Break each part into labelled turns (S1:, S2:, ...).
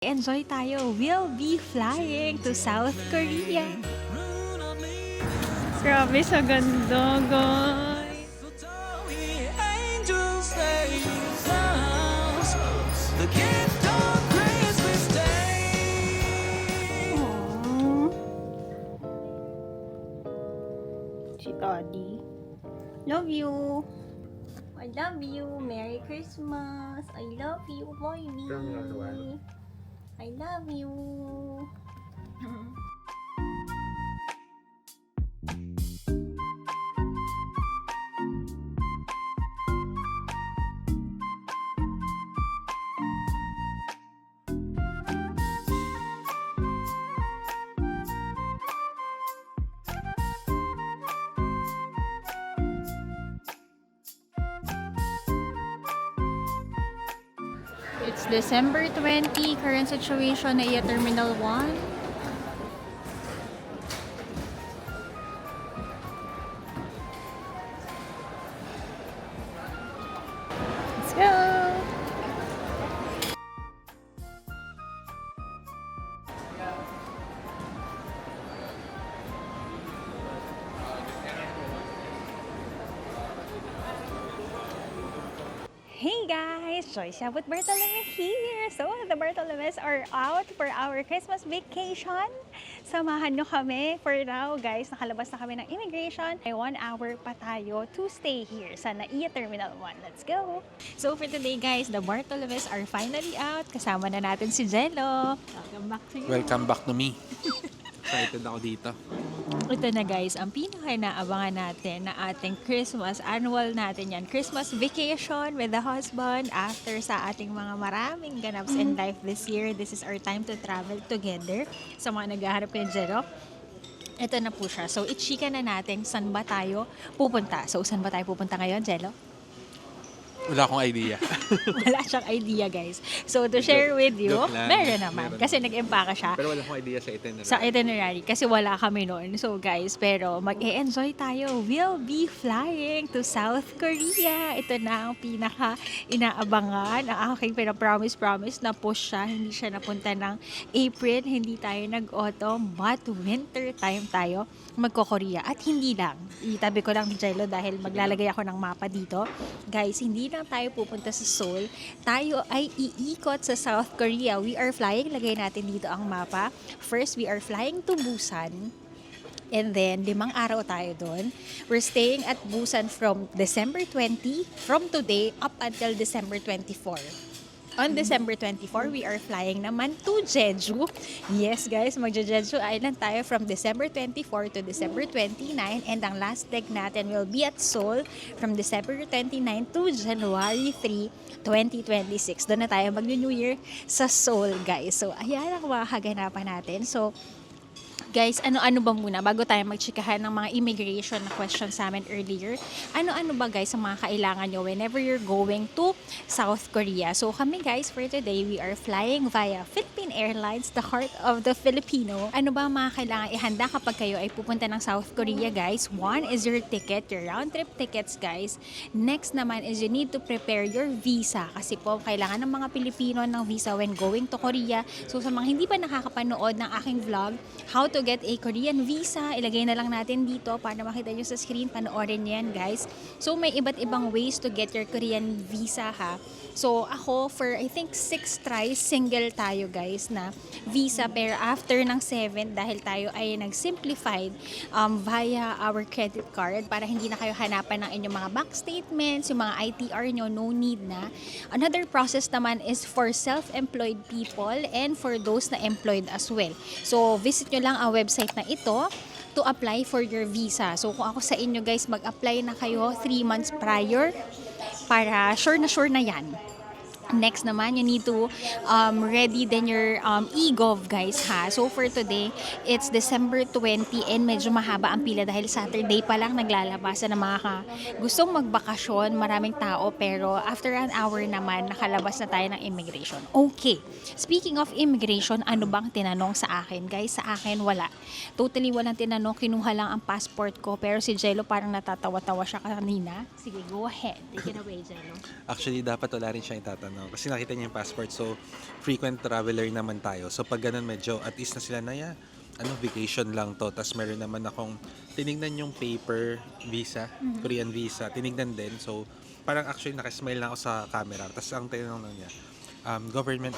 S1: Enjoy tayo. We'll be flying to South Korea. Grabe sa ganda, guys. Aww. Si Daddy. Love you. I love you. Merry Christmas. I love you, baby. I love you. It's December 20, current situation na iya Terminal 1. Let's go! Hey guys! Joyce with Bartolome here! So, the Bartolomes are out for our Christmas vacation. Samahan nyo kami for now, guys. Nakalabas na kami ng immigration. Ay 1 hour pa tayo to stay here sa NAIA Terminal 1. Let's go! So, for today, guys, the Bartolomes are finally out. Kasama na natin si Jello. Welcome back to you.
S2: Welcome back to me. Excited ako dito.
S1: Ito na guys, ang pinaka-inaabangan natin na ating Christmas, annual natin yan, Christmas vacation with the husband after sa ating mga maraming ganaps in life this year. This is our time to travel together. Sa mga naghahanap kay Jero, ito na po siya. So, i-chika na natin saan ba tayo pupunta. So, saan ba tayo pupunta ngayon, Jello?
S2: Wala akong idea.
S1: Wala siyang idea, guys. So, to share with you, meron naman. Kasi nag-empaka siya.
S2: Pero wala akong idea sa itinerary.
S1: Sa itinerary, kasi wala kami noon. So guys, pero mag-e-enjoy tayo. We'll be flying to South Korea. Ito na ang pinaka-inaabangan. Ang aking pinapromise na push siya. Hindi siya napunta ng April, hindi tayo nag-autumn, but winter time tayo magko-Korea. At hindi lang. Itabi ko lang ni Jello dahil maglalagay ako ng mapa dito. Guys, hindi lang tayo pupunta sa Seoul. Tayo ay iikot sa South Korea. We are flying. Lagay natin dito ang mapa. First, we are flying to Busan. And then, 5 araw tayo doon. We're staying at Busan from December 20, from today up until December 24. On December 24, we are flying naman to Jeju. Yes, guys, magje-Jeju Island tayo from December 24 to December 29. And ang last leg natin will be at Seoul from December 29 to January 3, 2026. Doon na tayo mag-New Year sa Seoul, guys. So, ayan ang mga kaganapan natin. So, guys, ano-ano ba muna bago tayo magchikahan ng mga immigration na questions sa amin earlier? Ano-ano ba guys ang mga kailangan nyo whenever you're going to South Korea? So kami guys, for today, we are flying via Philippine Airlines, the heart of the Filipino. Ano ba ang mga kailangan ihanda kapag kayo ay pupunta ng South Korea, guys? One is your ticket, your round-trip tickets, guys. Next naman is you need to prepare your visa kasi po kailangan ng mga Pilipino ng visa when going to Korea. So sa mga hindi pa nakakapanood ng aking vlog, how to get a Korean visa, ilagay na lang natin dito para makita nyo sa screen, panoorin nyo yan guys. So may iba't ibang ways to get your Korean visa ha. So ako for I think 6 tries, single tayo guys na visa, pero after ng 7 dahil tayo ay nag-simplified via our credit card para hindi na kayo hanapan ng inyong mga bank statements, yung mga ITR nyo, no need na. Another process naman is for self-employed people and for those na employed as well. So visit nyo lang ang website na ito to apply for your visa. So kung ako sa inyo guys, mag-apply na kayo 3 months prior para sure na yan. Next naman, you need to ready then your e-gov guys ha. So for today, it's December 20 and medyo mahaba ang pila dahil Saturday pa lang naglalabasan ng mga gustong magbakasyon, maraming tao, pero after an hour naman nakalabas na tayo ng immigration. Okay, speaking of immigration, ano bang tinanong sa akin guys? Sa akin wala. Totally walang tinanong, kinuha lang ang passport ko, pero si Jello parang natatawa-tawa siya kanina. Sige, go ahead. Take it away, Jello.
S2: Actually, dapat wala rin siyang itatanong. kasi nakita niya yung passport. So, frequent traveler naman tayo. So, pag ganun medyo at least na sila na vacation lang to. Tapos meron naman akong tinignan yung paper visa, Korean visa. Tinignan din. So, parang actually nakasmile na ako sa camera. Tapos ang tinanong lang niya, government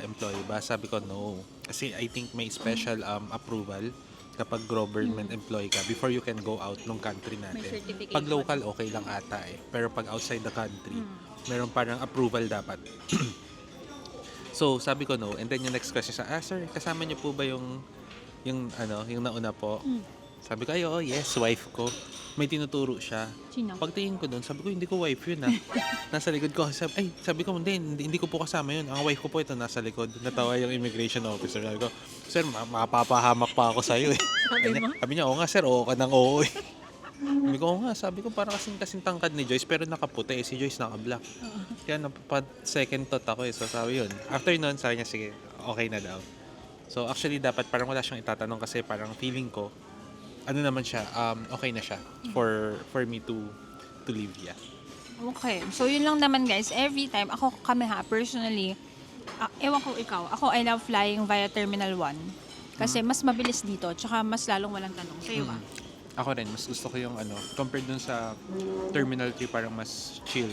S2: employee ba? Sabi ko, no. Kasi I think may special approval kapag government employee ka before you can go out ng country natin.
S1: certification.
S2: Pag local, okay lang ata eh. Pero pag outside the country, meron parang approval dapat. So, sabi ko no. And then yung next question sir, kasama niyo po ba yung nauna po? Sabi ko, oo, yes, wife ko. May tinuturo siya.
S1: Sino?
S2: Pagtingin ko doon, sabi ko, hindi ko wife yun Nasa likod ko. Sabi ko, hindi ko po kasama yun. Ang wife ko po ito nasa likod. Natawa yung immigration officer. Sabi ko, sir, mapapahamak pa ako sa'yo eh. Sabi niya, oo nga sir, oo ka ng oo eh. Sabi ko, oo nga. Sabi ko, parang kasing tangkad ni Joyce, pero nakaputi eh. Si Joyce naka-black. Kaya second thought ako eh. So sabi yun. After nun, sabi niya, sige, okay na daw. So actually, dapat parang wala siyang itatanong kasi parang feeling ko, naman siya, okay na siya for me to leave, yeah.
S1: Okay. So, yun lang naman guys. Every time, kami personally, ewan ko ikaw, I love flying via Terminal 1. Kasi mas mabilis dito, tsaka mas lalong walang tanong. Sa'yo ba?
S2: Ako rin, mas gusto ko yung compared dun sa Terminal 3, parang mas chill.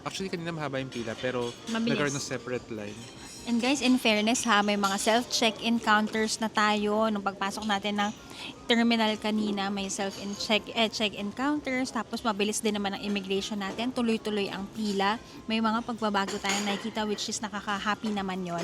S2: Actually, kanina mahaba yung pila, pero
S1: Mabilis.
S2: nagkaroon ng separate line.
S1: And guys, in fairness may mga self-check-in counters na tayo. Nung pagpasok natin ng terminal kanina, may check-in counters. Tapos mabilis din naman ang immigration natin. Tuloy-tuloy ang pila. May mga pagbabago tayong nakikita which is nakaka-happy naman yon.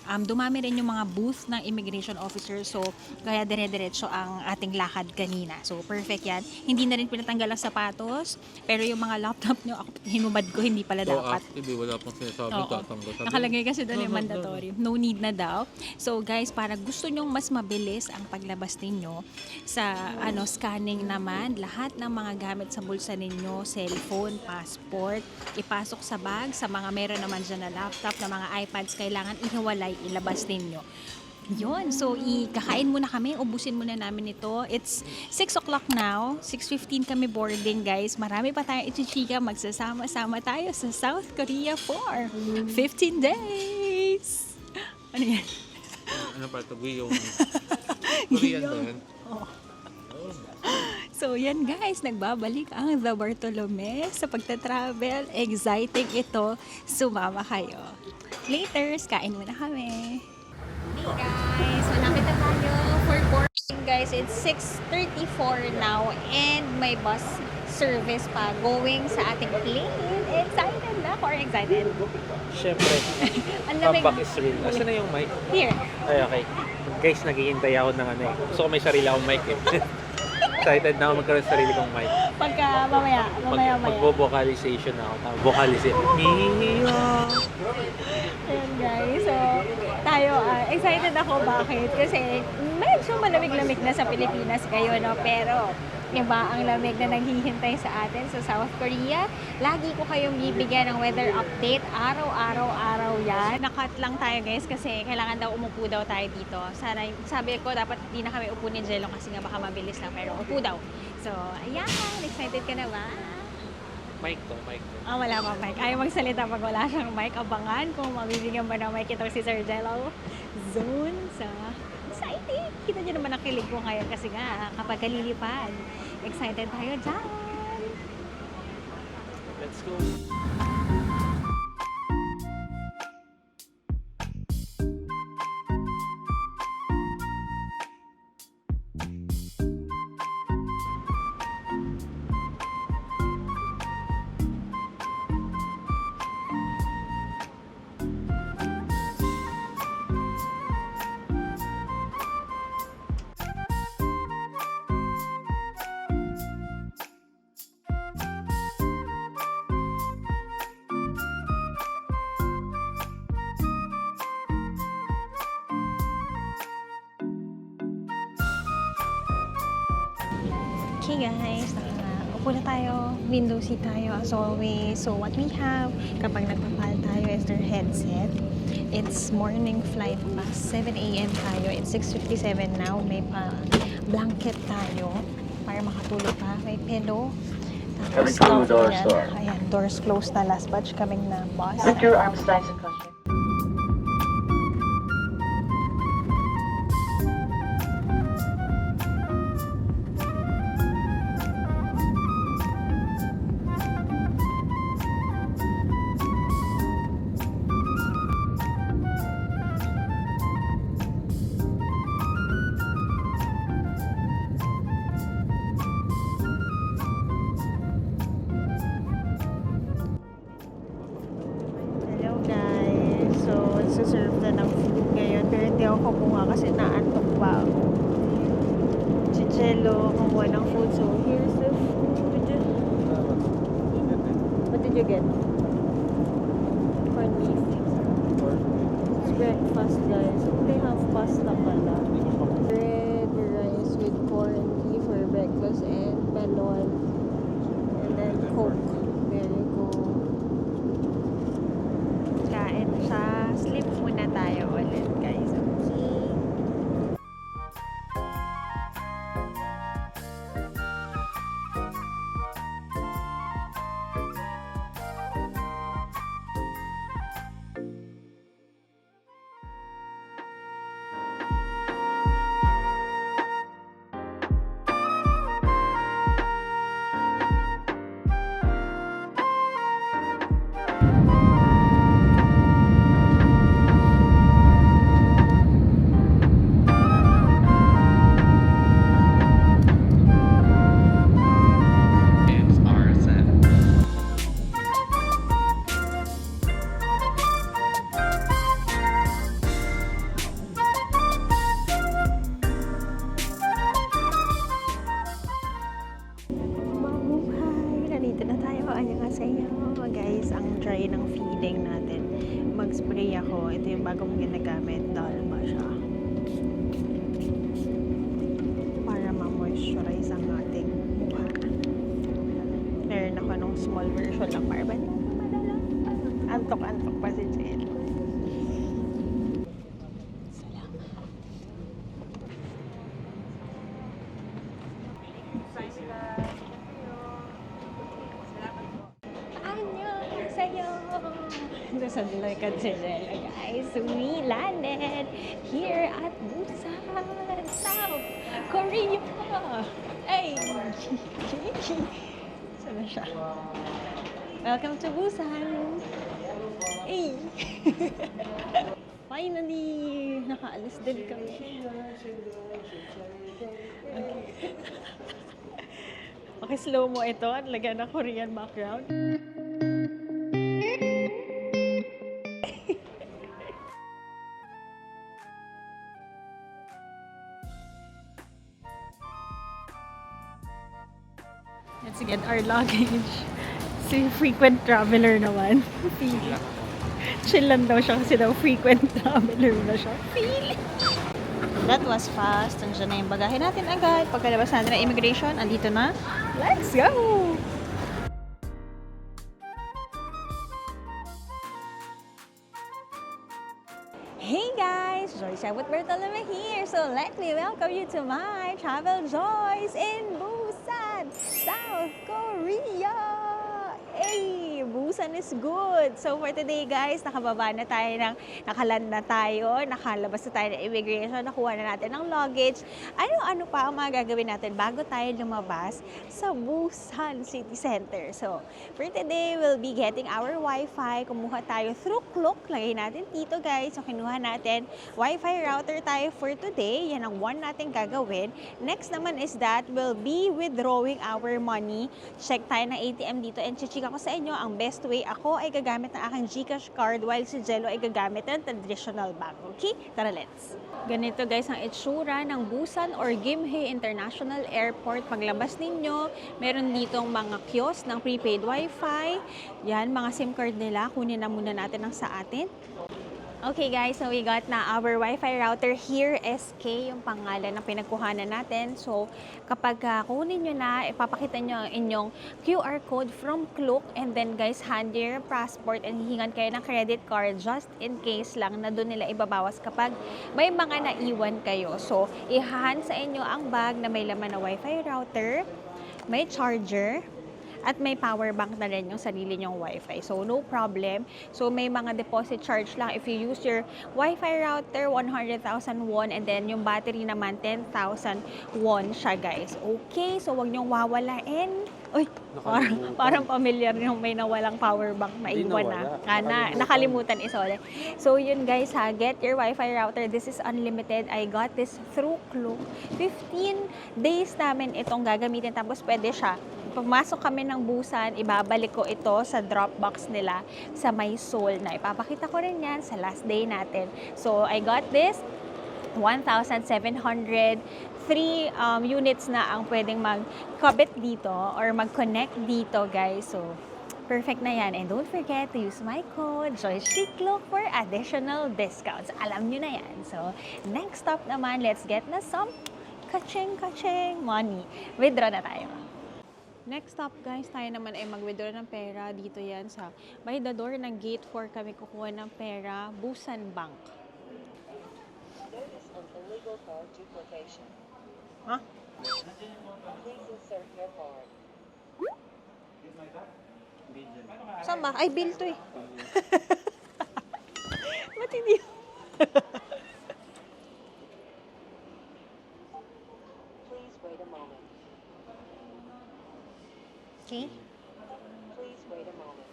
S1: Dumami rin yung mga booth ng immigration officer. So, kaya dire-diretso ang ating lakad kanina. So, perfect yan. Hindi na rin pinatanggal ang sapatos. Pero yung mga laptop nyo, hinumad ko, hindi pala dapat.
S2: Actually, wala pang sinasabi,
S1: Oo.
S2: tatanggal.
S1: Nakalagay kasi doon yung mandatory. No need na daw. So guys, para gusto nyong mas mabilis ang paglabas ninyo sa scanning naman, lahat ng mga gamit sa bulsa ninyo, cellphone, passport, ipasok sa bag, sa mga meron naman dyan na laptop, na mga iPads, kailangan ihiwalay, ilabas ninyo. Yun. So, kakain muna kami. Ubusin muna namin ito. It's 6 o'clock now. 6:15 kami boarding, guys. Marami pa tayong ichichika. Magsasama-sama tayo sa South Korea for 15 days. Ano yan?
S2: Ano pa ito? Yung Korean ba yan?
S1: So, yan guys. Nagbabalik ang The Bartolome sa pagta-travel. Exciting ito. Sumama kayo. Laters, kain muna kami. Hey guys, malapit na tayo for boarding guys. It's 6:34 now and may bus service pa going sa ating plane. Excited na ako or excited?
S3: Siyempre,
S1: Ang lamig.
S3: comeback is real. Asan na yung mic?
S1: Here.
S3: Ay, okay. Guys, naghihintay ako ng Gusto ko may sarili akong mic eh. Excited na ako magkaroon ng sarili kong mic.
S1: Pagka mamaya.
S3: Magbo-vocalization na ako. Vocalization.
S1: Ayan guys, so tayo, excited ako bakit? Kasi medyo malamig-lamig na sa Pilipinas kayo, no? Pero iba ang lamig na naghihintay sa atin sa South Korea. Lagi ko kayong bibigyan ng weather update. Araw-araw yan. Nakat lang tayo guys kasi kailangan daw umupo daw tayo dito. Sabi ko dapat hindi na kami upo ni Jello kasi nga baka mabilis lang. Pero upo daw. So, ayan. Excited ka na ba?
S3: Mic to.
S1: Wala pa mic. Ayaw magsalita pag wala siyang mic. Abangan kung mabibigyan ba ng mic itong si Sir Jello. Zone sa exciting. Kita niyo naman ang kilig ko ngayon kasi nga kapag kalilipad. Excited tayo dyan.
S3: Let's go.
S1: Okay guys, upo na tayo, window seat tayo as always. So what we have, kapag nagpapal tayo is their headset. It's morning flight pa, 7 a.m. tayo. It's 6:57 now. May pa blanket tayo para makatulog pa. May pillow. Tapos
S4: Coming to
S1: lang
S4: door
S1: yan.
S4: store.
S1: Ayan, doors closed na. Last batch coming na bus.
S4: Put your arms nice and cushion.
S1: Hello guys. So, serve na ng food ngayon. Pero hindi ako kumuha kasi naantok pa ako. Si Jello kumuha ng food. So, here's the food. What did you get? Corned beef. It's breakfast guys. So, they have pasta pala. Bread, rice with corned beef for breakfast and melon. And then Coke. There you go. Kain siya. Sleep muna tayo ulit, guys. Okay. Mabuhay! Nandito na tayo. Annyeonghaseyo. Guys, ang dry ng feeding natin. Mag-spray ako. Ito yung bagong ginagamit. Dalma siya. Para ma-moisturize ang ating mukha. Meron ako nung small version lang. Para ba madala? Antok-antok pa si Jen. Annyeonghaseyo! Ito sa Deloitte Cedrela, guys. We landed here at Busan, South Korea! Hey! Saan na siya? Welcome to Busan! Hey! Finally! Nakaalis din kami. Okay, slow mo ito. Lagyan ng Korean background. Let's get our luggage. Si frequent traveler naman. Chill lang daw siya kasi daw frequent traveler na siya. Feeling. That was fast. Nandiyan na yung bagahe natin agad. Pagkalabas natin ng immigration, andito na. Let's go! Hey guys! Joyce with Bertolome here. So let me welcome you to my Travel Joys in Busan, South Korea! Hey! Busan is good! So for today guys, nakababa na tayo nakaland na tayo, nakalabas na tayo ng immigration, nakuha na natin ng luggage. Ano pa ang mga gagawin natin bago tayo lumabas sa Busan City Center? So for today, we'll be getting our Wi-Fi. Kumuha tayo through Klook. Lagay natin dito guys. So kinuha natin Wi-Fi router tayo for today. Yan ang one natin gagawin. Next naman is that we'll be withdrawing our money. Check tayo ng ATM dito and chichika ko sa inyo ang best way. Ako ay gagamit ng aking GCash card while si Jello ay gagamit ng traditional bank. Okay? Tara, let's! Ganito guys ang itsura ng Busan or Gimhae International Airport. Paglabas ninyo, meron ditong mga kiosk ng prepaid Wi-Fi. Yan, mga SIM card nila. Kunin na muna natin ang sa atin. Okay guys, so we got na our Wi-Fi router here, SK, yung pangalan ng pinagkuhanan natin. So kapag kunin nyo na, ipapakita nyo ang inyong QR code from Klook, and then guys, hand your passport and hihingan kayo ng credit card just in case lang na doon nila ibabawas kapag may mga naiwan kayo. So ihahan sa inyo ang bag na may laman na Wi-Fi router, may charger, At may power bank na rin yung sarili nyong wifi. So, no problem. So, may mga deposit charge lang if you use your wifi router, 100,000 won, and then yung battery naman, 10,000 won siya, guys. Okay, so wag niyong wawalain. Uy, parang familiar yung may nawalang power bank na
S3: Hindi
S1: iwan
S3: nawala.
S1: nakalimutan is all. So yun guys ha, get your wifi router. This is unlimited. I got this through Klook. 15 days namin itong gagamitin, tapos pwede siya. Pagmasok kami ng Busan, ibabalik ko ito sa Dropbox nila sa may Seoul na. Ipapakita ko rin yan sa last day natin. So I got this 1,700. 3 units na ang pwedeng mag-kabit dito or mag-connect dito, guys. So, perfect na yan. And don't forget to use my code, JoyStrictLook, for additional discounts. Alam nyo na yan. So, next stop naman, let's get na some kaching money. Withdraw na tayo. Next stop, guys, tayo naman ay mag-withdraw ng pera. Dito yan sa by the door ng gate 4 kami kukuha ng pera, Busan Bank.
S4: Notice an illegal card duplication.
S1: Huh?
S4: Please insert your card.
S1: Saan ba? Ay, bill to eh. Ba't hindi?
S4: Please wait a moment.
S1: Okay.
S4: Please wait a moment.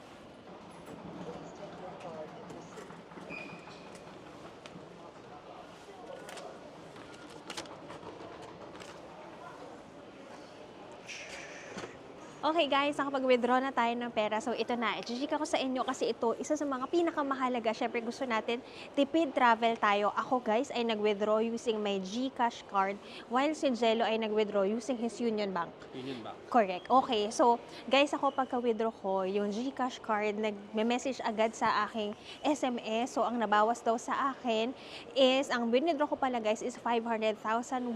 S4: Please take your card and receipt.
S1: Okay guys, nakapag-withdraw na tayo ng pera. So ito na, i-chika ko sa inyo kasi ito, isa sa mga pinakamahalaga. Siyempre gusto natin, tipid travel tayo. Ako guys ay nag-withdraw using my GCash card, while si Jello ay nag-withdraw using his Union Bank.
S3: Union Bank.
S1: Correct. Okay. So, guys, ako pagka-withdraw ko, yung GCash card, nag-message agad sa aking SMS. So, ang nabawas daw sa akin is, ang withdraw ko pala guys is 500,000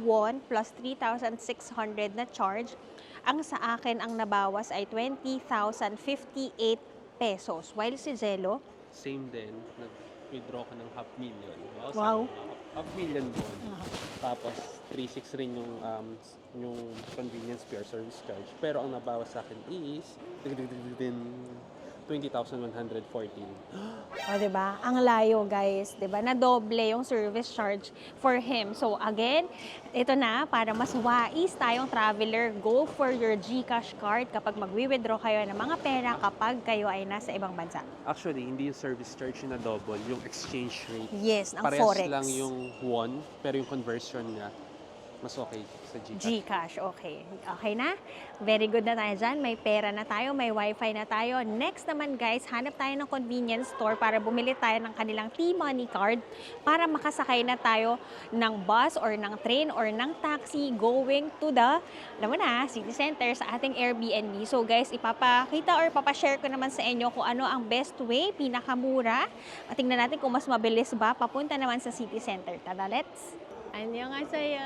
S1: won plus 3,600 na charge. Ang sa akin, ang nabawas ay 20,058 pesos. While si Jello,
S3: Same din. Nag-withdraw ka ng 500,000.
S1: Wow.
S3: 500,000 won. Tapos 3,600 rin yung convenience fee or service charge. Pero ang nabawas sa akin is 20,114.
S1: o diba? Ang layo guys, diba? Na doble yung service charge for him. So again, ito na, para mas wais tayong traveler, go for your GCash card kapag mag-withdraw kayo ng mga pera kapag kayo ay nasa ibang bansa.
S3: Actually, hindi yung service charge yung na double, yung exchange rate.
S1: Yes, ang
S3: Parehas
S1: forex.
S3: lang yung won, pero yung conversion niya, mas okay sa GCash.
S1: GCash, okay. Okay na? Very good na tayo dyan. May pera na tayo, may wifi na tayo. Next naman guys, hanap tayo ng convenience store para bumili tayo ng kanilang T-Money card para makasakay na tayo ng bus or ng train or ng taxi going to the, alam mo na, city center sa ating Airbnb. So guys, ipapakita or papashare ko naman sa inyo kung ano ang best way, pinakamura. At tingnan natin kung mas mabilis ba papunta naman sa city center. Tada, let's! 안녕하세요.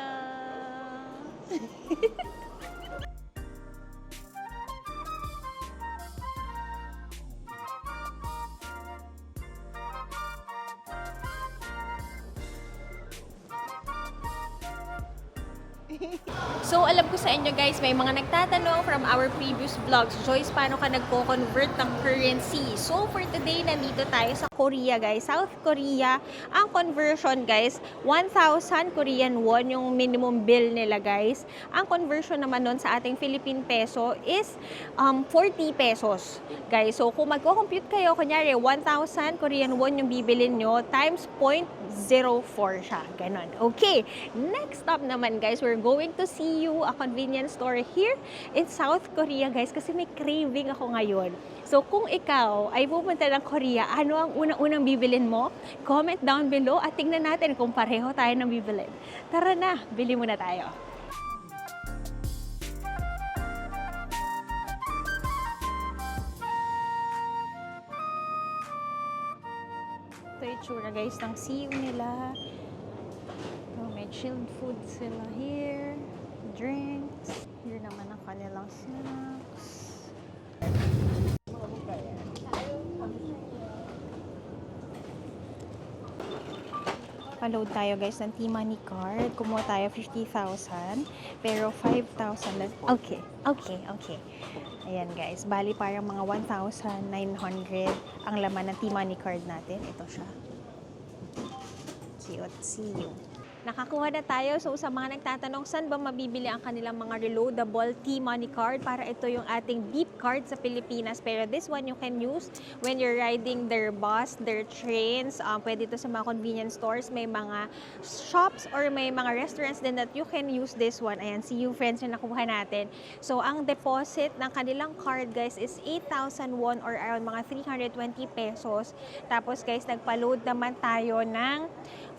S1: So, alam ko sa inyo guys, may mga nagtatanong from our previous vlogs, Joyce, paano ka nagko-convert ng currency? So, for today, nandito tayo sa Korea guys, South Korea. Ang conversion guys, 1,000 Korean won yung minimum bill nila guys. Ang conversion naman nun sa ating Philippine peso is 40 pesos guys. So, kung magko-compute kayo, kunyari 1,000 Korean won yung bibilin nyo times 0.04 siya. Ganon. Okay, next stop naman guys, we're going to see you a convenience store here in South Korea guys kasi may craving ako ngayon. So kung ikaw ay pupunta ng Korea, ano ang unang-unang bibilin mo? Comment down below at tingnan natin kung pareho tayo ng bibilin. Tara na, bili muna tayo. Ito yung tsura guys ng CU nila. So, may chilled food sila here. Drinks. Here naman ang kanilang snacks. Pa-load tayo guys ng T-Money card. Kumuha tayo 50,000. Pero 5,000 lang. Okay. Ayan guys. Bali parang mga 1,900 ang laman ng T-Money card natin. Ito siya. Cute. See you. Nakakuha na tayo. So, sa mga nagtatanong, saan ba mabibili ang kanilang mga reloadable T-Money card? Para ito yung ating beep card sa Pilipinas. Pero this one you can use when you're riding their bus, their trains. Pwede ito sa mga convenience stores. May mga shops or may mga restaurants din that you can use this one. Ayan, see you friends yung nakuha natin. So, ang deposit ng kanilang card guys is 8,000 won or around mga 320 pesos. Tapos guys, nagpa-load naman tayo ng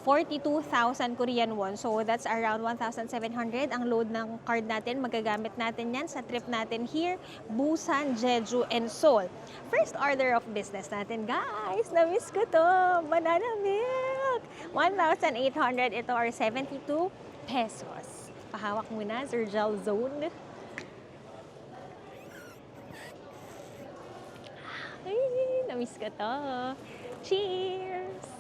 S1: 42,000 Korean won. So, that's around 1,700 ang load ng card natin. Magagamit natin yan sa trip natin here, Busan, Jeju, and Seoul. First order of business natin, guys. Na-miss ko to. Banana milk. 1,800 ito or 72 pesos. Pahawak muna, Sir Gel Zone. Ay, na-miss ko to. Cheers!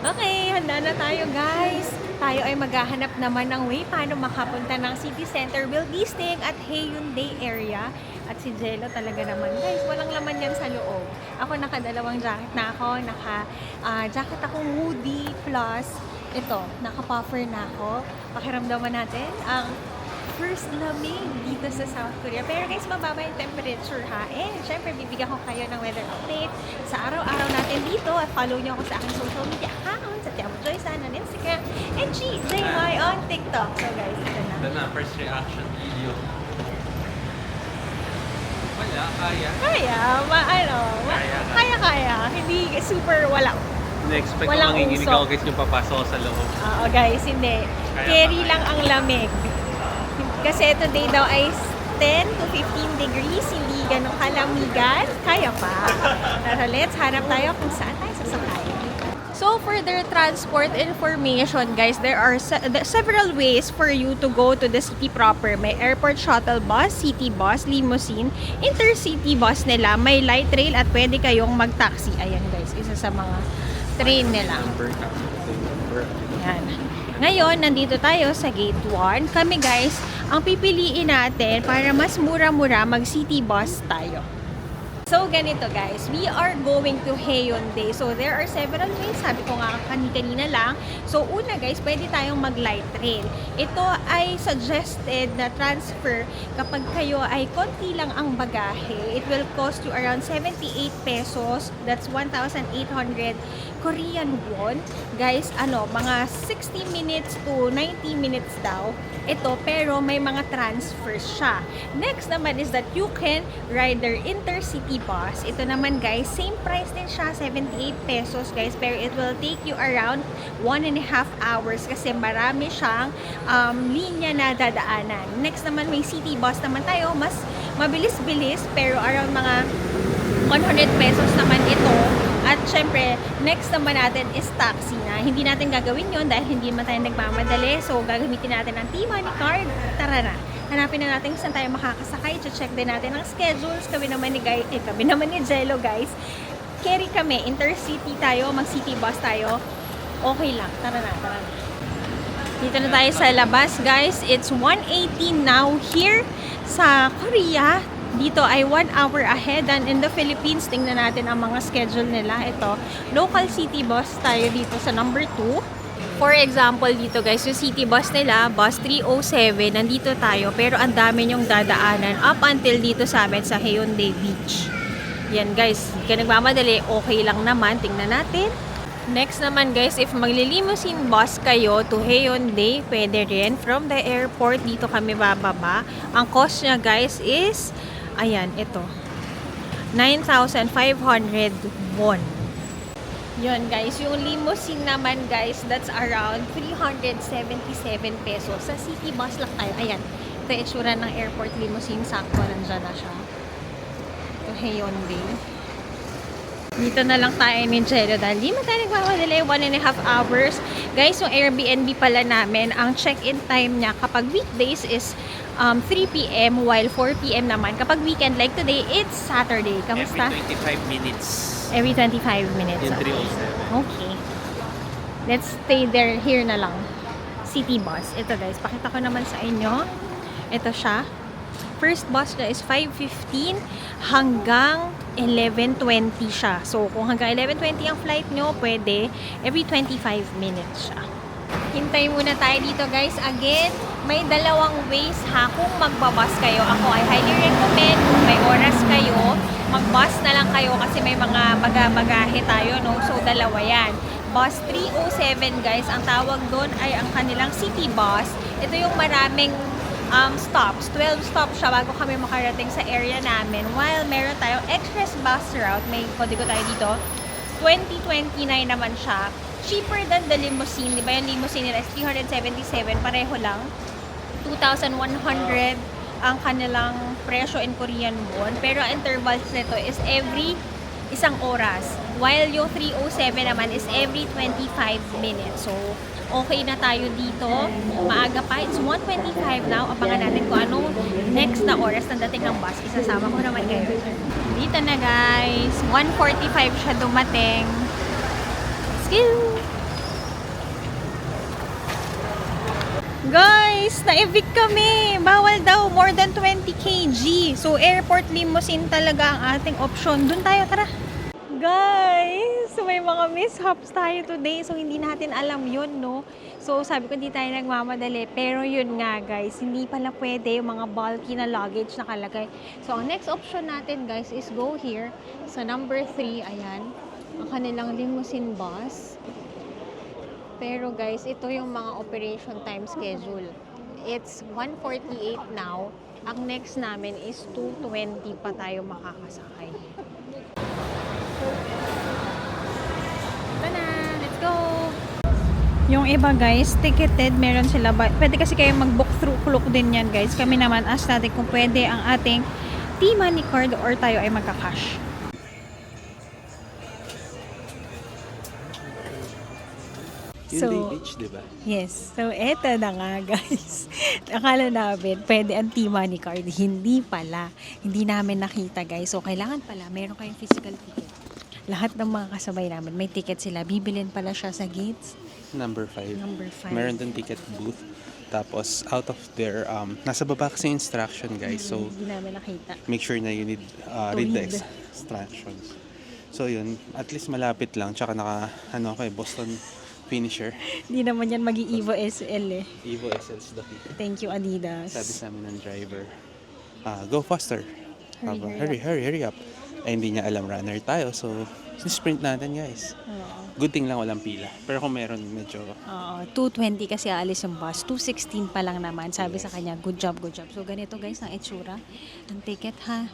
S1: Okay, handa na tayo guys. Tayo ay maghahanap naman ng way paano makapunta ng city center. We'll be staying at Haeundae area. At si Jello talaga naman. Guys, walang laman yan sa loob. Ako nakadalawang jacket na ako. Jacket akong hoodie plus ito, naka-puffer na ako. Pakiramdaman natin ang first lamig dito sa South Korea. Pero guys, mababa yung temperature ha. Syempre, bibigyan ko kayo ng weather update sa araw-araw natin dito. At follow nyo ako sa aking social media accounts at Tiamo Joysan on Instagram and GJY on TikTok. So guys, ito na.
S3: Ito na, first reaction video. Wala, kaya.
S1: Kaya. Hindi super wala.
S3: Na-expect ko
S1: Walang
S3: manginginig
S1: usok.
S3: ako guys yung papasok ko sa loob.
S1: Oo guys, hindi. Carry lang ang lamig. Kasi today daw ay 10 to 15 degrees, hindi ganun kalamigan. Kaya pa. Pero let's hanap tayo kung saan tayo sasakay. So for their transport information guys, there are several ways for you to go to the city proper. May airport shuttle bus, city bus, limousine, intercity bus nila, may light rail at pwede kayong mag-taxi. Ayan guys, isa sa mga train nila. Ayan. Ngayon, nandito tayo sa gate 1. Kami guys, ang pipiliin natin para mas mura-mura mag-city bus tayo. So, ganito guys, we are going to Haeundae. So, there are several ways. Sabi ko nga kanina lang. So, una guys, pwede tayong mag-light rail. Ito ay suggested na transfer kapag kayo ay konti lang ang bagahe. It will cost you around 78 pesos. That's 1,800 Korean won. Guys, mga 60 minutes to 90 minutes daw. Ito, pero may mga transfer siya. Next naman is that you can ride their intercity bus. Ito naman guys, same price din siya, 78 pesos guys, pero it will take you around 1.5 hours kasi marami siyang linya na dadaanan. Next naman may city bus naman tayo, mas mabilis-bilis, pero around mga 100 pesos naman ito. At syempre, next naman natin is taxi na. Hindi natin gagawin yon dahil hindi naman tayo nagmamadali. So, gagamitin natin ang T-Money card. Tara na. Hanapin na natin kung saan tayo makakasakay. Check din natin ang schedules. Kami naman ni Jello guys. Carry kami. Intercity tayo. Mag-city bus tayo. Okay lang. Tara na. Dito na tayo sa labas guys. It's 1:18 now here sa Korea. Dito ay 1 hour ahead than in the Philippines. Tingnan natin ang mga schedule nila. Ito, local city bus tayo dito sa number 2. For example, dito guys, yung city bus nila, bus 307, nandito tayo. Pero ang dami nyong dadaanan up until dito sa amin sa Haeundae Beach. Yan guys, kaya nagmamadali, okay lang naman. Tingnan natin. Next naman guys, if magli-limousine bus kayo to Haeundae, pwede rin. From the airport, dito kami bababa. Ang cost niya guys is, ayan, ito. 9,500 won. Yun guys, yung limousine naman guys, that's around 377 pesos. Sa city bus lang tayo. Ayan, ito yung itsura ng airport limousine. Sakto, nandyan na siya. Ito, Haeundae. Dito na lang tayo ni Jello dahil di mo tayo nagmamadali, 1.5 hours. Guys, yung Airbnb pala namin, ang check-in time niya kapag weekdays is 3 p.m. while 4 p.m. naman. Kapag weekend, like today, it's Saturday. Kamusta?
S3: Every 25 minutes.
S1: Every 25 minutes.
S3: Yung
S1: Okay.
S3: 307.
S1: Okay. Let's stay there. Here na lang. City bus. Ito guys, pakita ko naman sa inyo. Ito siya. First bus na is 5:15 hanggang 11:20 siya. So, kung hanggang 11:20 ang flight nyo, pwede every 25 minutes siya. Hintay muna tayo dito guys. Again, may dalawang ways ha kung magbabus kayo. Ako ay highly recommend kung may oras kayo, magbus na lang kayo kasi may mga bagahe tayo, no? So, dalawa yan. Bus 307 guys, ang tawag doon ay ang kanilang city bus. Ito yung maraming stops. 12 stops siya bago kami makarating sa area namin. While meron tayong express bus route, may kodigo tayo dito, 2029 naman siya. Cheaper than the limousine. Di ba yung limousine nila is 377, pareho lang. 2,100 ang kanilang presyo in Korean won. Pero ang intervals nito is every isang oras. While yung 307 naman is every 25 minutes. So, okay na tayo dito. Maaga pa. It's 1:25 now. Abangan natin kung anong next na oras na dating ng bus. Isasama ko naman kayo. Dito na guys. 1:45 siya dumating. Let's go! Guys, na-evict kami. Bawal daw, more than 20 kg. So, airport limousine talaga ang ating option. Doon tayo, tara. Guys, may mga mishaps tayo today. So, hindi natin alam yun, no? So, sabi ko, hindi tayo nagmamadali. Pero yun nga, guys, hindi pala pwede yung mga bulky na luggage nakalagay. So, ang next option natin, guys, is go here sa number 3. Ayan, ang kanilang limousine bus. Pero guys, ito yung mga operation time schedule. It's 1:48 now. Ang next namin is 2:20 pa tayo makakasakay. Ito na! Let's go! Yung iba guys, ticketed, meron sila. Pwede kasi kayo mag-book through Klook din yan guys. Kami naman, ask natin kung pwede ang ating T-Money card or tayo ay magka-cash.
S3: Yun day beach, di ba?
S1: Yes. So, eto na nga, guys. Akala namin, pwede ang T-Money card. Hindi pala. Hindi namin nakita, guys. So, kailangan pala, meron kayong physical ticket. Lahat ng mga kasabay namin, may ticket sila. Bibilin pala siya sa gates.
S3: Number 5.
S1: Number 5.
S3: Meron din ticket booth. Tapos, out of there, nasa baba kasi yung instruction, guys. So,
S1: Hindi namin nakita.
S3: make sure na you need read the instructions. So, yun. At least malapit lang. Tsaka kay Boston finisher.
S1: Hindi naman yan mag-i-Evo SL eh.
S3: Evo SL's the key.
S1: Thank you, Adidas.
S3: Sabi sa amin ng driver, go faster. Hurry up. Ay, hindi niya alam runner tayo. So, sprint natin, guys.
S1: Oo.
S3: Good thing lang walang pila. Pero kung meron, medyo...
S1: Oo, 2:20 kasi aalis yung bus. 2:16 pa lang naman. Sabi sa kanya, good job, good job. So, ganito guys ang itsura. Ang ticket ha.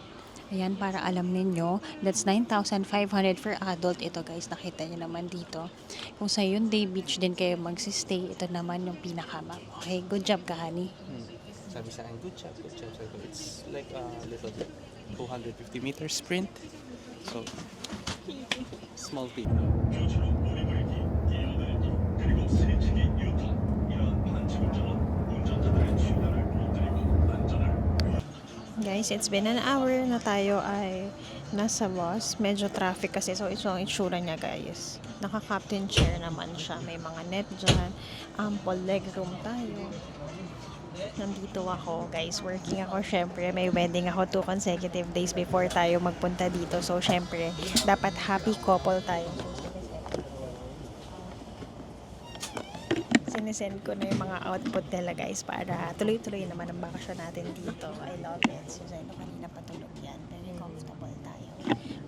S1: Ayan, para alam ninyo, that's 9,500 for adult. Ito guys, nakita nyo naman dito. Kung sa Hyundai Beach din kayo magsistay, ito naman yung pinakamag. Okay, good job ka, honey.
S3: Sabi sa akin, good job. Sabi ko, it's like a little 250 meter sprint. So, small thing.
S1: Guys, it's been an hour na tayo ay nasa bus. Medyo traffic kasi. So, ito ang itsura niya, guys. Naka-captain chair naman siya. May mga net dyan. Ample legroom tayo. Nandito ako, guys. Working ako. Syempre, may wedding ako 2 consecutive days before tayo magpunta dito. So, syempre, dapat happy couple tayo. Sinesend ko na yung mga output nila guys para tuloy-tuloy naman ang bakasyon natin dito. I love it. So, kanina patulog yan. Very comfortable tayo.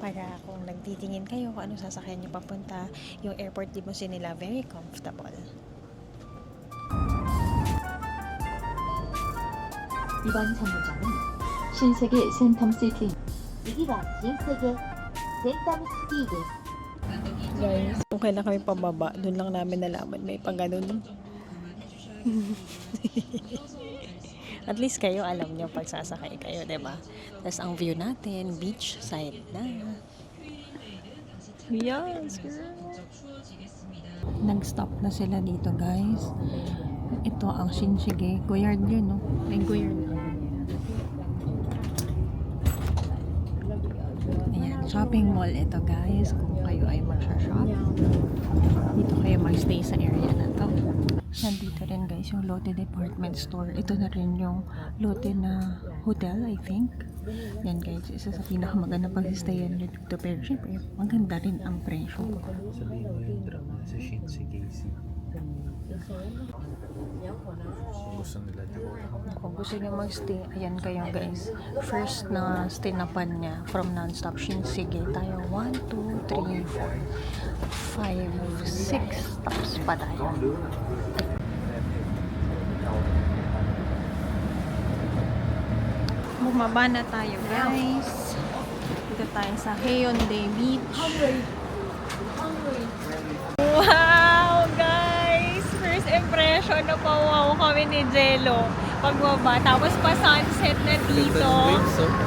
S1: Para kung nagtitingin kayo kung ano sasakyan nyo papunta, yung airport limousine nila, very comfortable.
S5: 이번 정류장은 신세계 센텀시티. 여기가 신세계 센텀시티です.
S1: Guys, kung kailan kami pababa, dun lang namin nalaman may pang ganun. At least kayo alam nyo pag sasakay kayo, diba? Tapos ang view natin, beach side na. Yes, girl. Nag-stop na sila dito, guys. Ito ang Shinsegae. Goyard yun, no? May Goyard. Ayan, shopping mall ito guys. Kung kayo ay magsha-shop, dito kayo magstay sa area na to. Nandito rin guys yung Lotte Department Store. Ito na rin yung Lotte na hotel, I think. Yan guys, isa sa pinakamaganda pag-stayan nyo dito. Pero syempre, maganda rin ang presyo.
S3: Sabihin mo yung drama sa Shinse Casey. Gusto nila dito.
S1: Kung gusto nyo mag-stay, ayan kayo guys. First na stinapan niya from non-stop Shinsegae tayo. 1, 2, 3, 4, 5, 6. Tapos pa tayo. Bumaba na tayo guys. Dito tayo sa Haeundae Beach. Wow guys! First impression na wow kami ni Jello pagbaba. Tapos pa sunset na dito.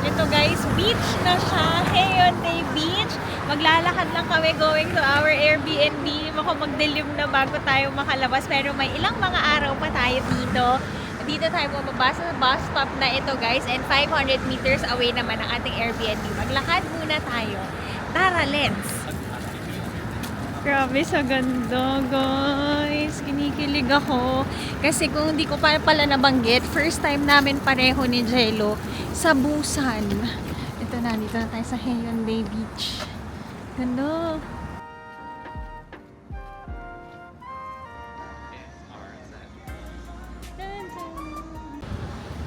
S1: Ito guys, beach na siya. Haeundae Beach. Maglalakad lang kami going to our Airbnb. Baka magdilim na bago tayo makalabas. Pero may ilang mga araw pa tayo dito. Dito tayo bumaba sa bus stop na ito guys. And 500 meters away naman ang ating Airbnb. Maglakad muna tayo. Tara, let's! Grabe sa ganda, guys. Kinikilig ako. Kasi kung hindi ko pa pala nabanggit, first time namin pareho ni Jello sa Busan. Ito na, dito na tayo sa Haeundae Beach. Ganda.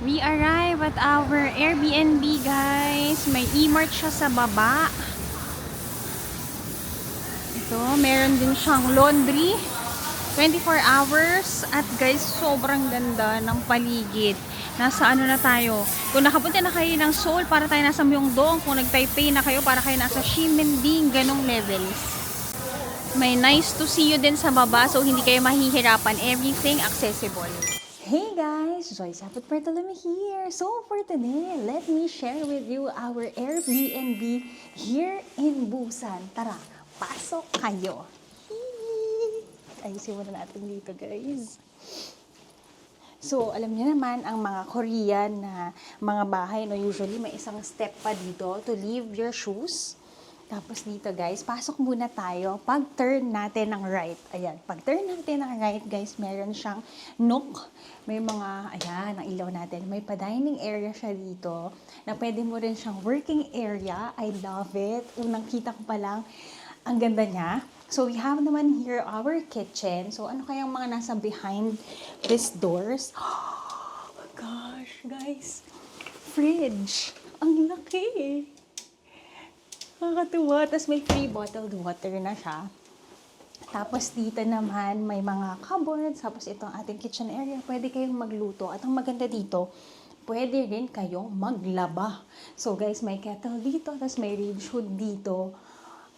S1: We arrive at our Airbnb, guys. May e-mart siya sa baba. Ito, meron din siyang laundry. 24 hours. At guys, sobrang ganda ng paligid. Nasa ano na tayo. Kung nakapunta na kayo ng Seoul, para tayo nasa Myeongdong. Kung nag-Taipei na kayo, para kayo nasa Ximending. Ganong levels. May nice to see you din sa baba. So, hindi kayo mahihirapan. Everything accessible. Hey guys! Joyce Apot Bartolome here. So, for today, let me share with you our Airbnb here in Busan. Tara! Pasok kayo. Ayusin muna natin dito, guys. So, alam niyo naman, ang mga Korean na mga bahay, no, usually may isang step pa dito to leave your shoes. Tapos dito, guys, pasok muna tayo. Pag-turn natin ng right. Ayan, pag-turn natin ng right, guys, meron siyang nook. May mga, ayan, ang ilaw natin. May pa-dining area siya dito na pwede mo rin siyang working area. I love it. Unang kita ko pa lang, ang ganda niya. So, we have naman here our kitchen. So, ano kayang mga nasa behind these doors? Oh my gosh, guys. Fridge. Ang laki. Nakakatuwa. Tapos may free bottled water na siya. Tapos dito naman may mga cupboards. Tapos ito ang ating kitchen area. Pwede kayong magluto. At ang maganda dito, pwede rin kayong maglaba. So guys, may kettle dito. Tapos may range hood dito.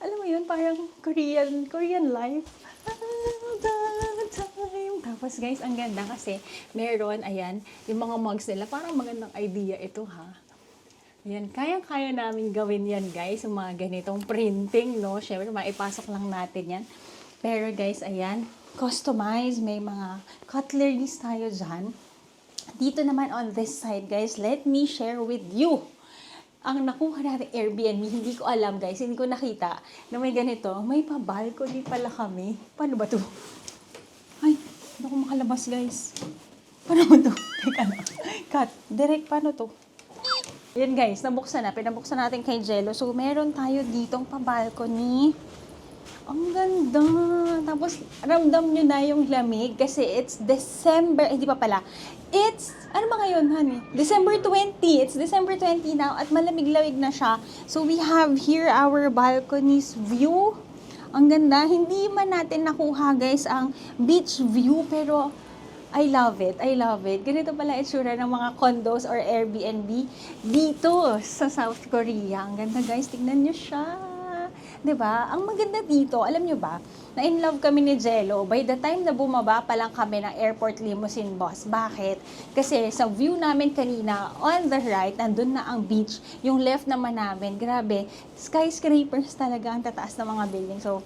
S1: Alam mo yun, parang Korean life. Tapos guys, ang ganda kasi meron, ayan, yung mga mugs nila. Parang magandang idea ito ha. Ayan, kayang-kaya namin gawin yan guys, yung mga ganitong printing, no? Siyempre, maipasok lang natin yan. Pero guys, ayan, customize, may mga cutleries tayo dyan. Dito naman on this side guys, let me share with you. Ang nakuha natin Airbnb, hindi ko alam guys, hindi ko nakita na may ganito. May pa-balcony pala kami. Paano ba to? Ay, hindi ako makalabas guys. Paano ba to? Teka na. Cut. Direct, paano to? Yan guys, nabuksan na. Pinabuksan natin kay Jello. So, meron tayo ditong pa-balcony. Ang ganda. Tapos, ramdam nyo na yung lamig kasi it's December. Hindi pa pala. It's, ano ba ngayon, honey? December 20. It's December 20 now at malamig-lamig na siya. So, we have here our balcony's view. Ang ganda. Hindi man natin nakuha, guys, ang beach view, pero I love it. I love it. Ganito pala itsura ng mga condos or Airbnb dito sa South Korea. Ang ganda, guys. Tingnan nyo siya. 'Di ba? Ang maganda dito, alam nyo ba, na in love kami ni Jello. By the time na bumaba pa lang kami ng airport limousine bus. Bakit? Kasi sa view namin kanina, on the right, nandun na ang beach. Yung left naman namin, grabe, skyscrapers talaga ang tataas ng mga building. So,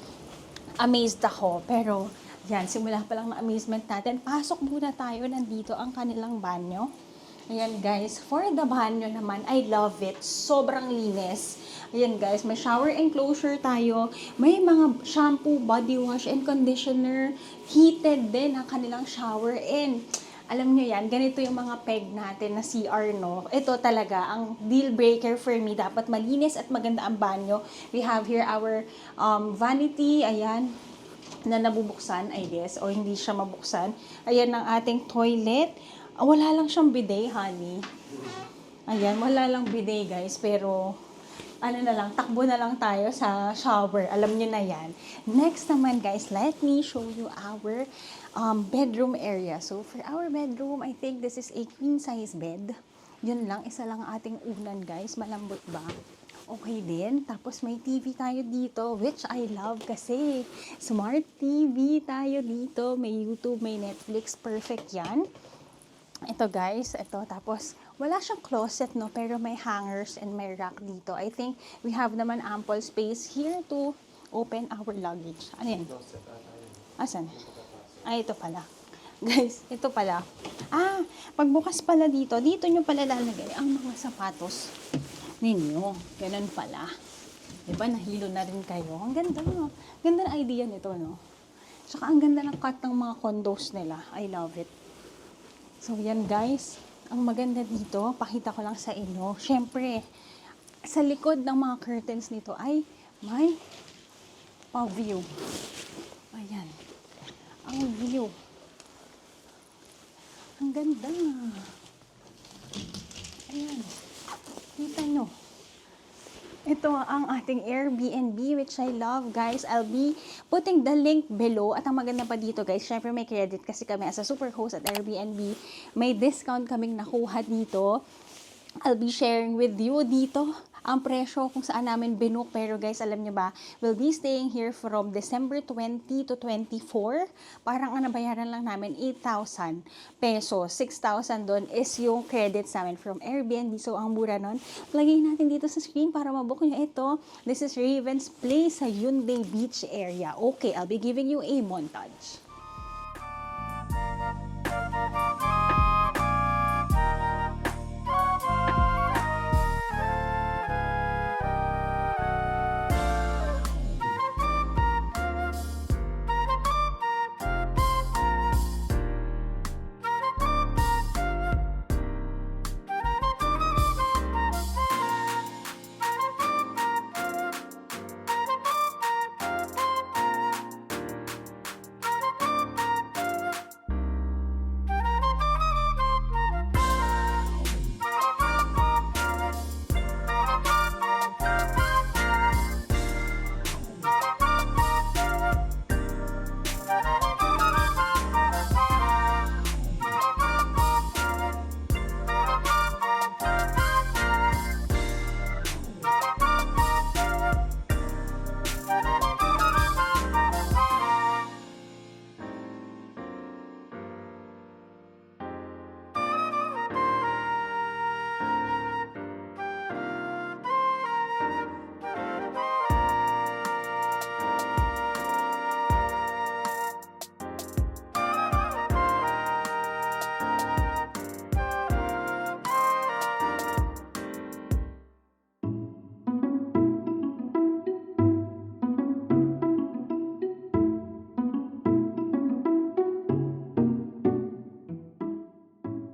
S1: amazed ako. Pero, yan, simula pa lang ng amazement natin. Pasok muna tayo. Nandito ang kanilang banyo. Ayan guys, for the banyo naman, I love it. Sobrang linis. Ayan guys, may shower enclosure tayo. May mga shampoo, body wash, and conditioner. Heated din ang kanilang shower. And alam nyo yan, ganito yung mga peg natin na CR, no? Ito talaga, ang deal breaker for me. Dapat malinis at maganda ang banyo. We have here our vanity. Ayan, na nabubuksan, I guess, o hindi siya mabuksan. Ayan ang ating toilet. Wala lang siyang bidet, honey. Ayan, wala lang bidet, guys. Pero, ano na lang, takbo na lang tayo sa shower. Alam niyo na yan. Next naman, guys, let me show you our bedroom area. So, for our bedroom, I think this is a queen-size bed. Yun lang, isa lang ang ating unan, guys. Malambot ba? Okay din. Tapos may TV tayo dito, which I love kasi smart TV tayo dito. May YouTube, may Netflix. Perfect yan. Ito guys, ito. Tapos wala siyang closet, no? Pero may hangers and may rack dito. I think we have naman ample space here to open our luggage. Ano yan? Asan? Ito pala. Guys, ito pala. Pagbukas pala dito, dito nyo pala lalagay ang mga sapatos ninyo. Ganun pala. Diba, nahilo na rin kayo. Ang ganda, no? Ganda na idea nito, no? Tsaka ang ganda ng cut ng mga condos nila. I love it. So, yan guys. Ang maganda dito, pakita ko lang sa inyo. Syempre, sa likod ng mga curtains nito ay may view. Ayan. Ang view. Ang ganda. Ayan. Kita nyo. Ito ang ating Airbnb, which I love, guys. I'll be putting the link below. At ang maganda pa dito, guys, syempre may credit kasi kami as a super host at Airbnb. May discount kaming nakuha dito. I'll be sharing with you dito ang presyo kung saan namin binook. Pero guys, alam nyo ba, we'll be staying here from December 20 to 24. Parang ang nabayaran lang namin 8,000 pesos. 6,000 doon is yung credits namin from Airbnb. So, ang mura nun. Lagay natin dito sa screen para mabook nyo ito. This is Raven's Place sa Hyundai Beach area. Okay, I'll be giving you a montage.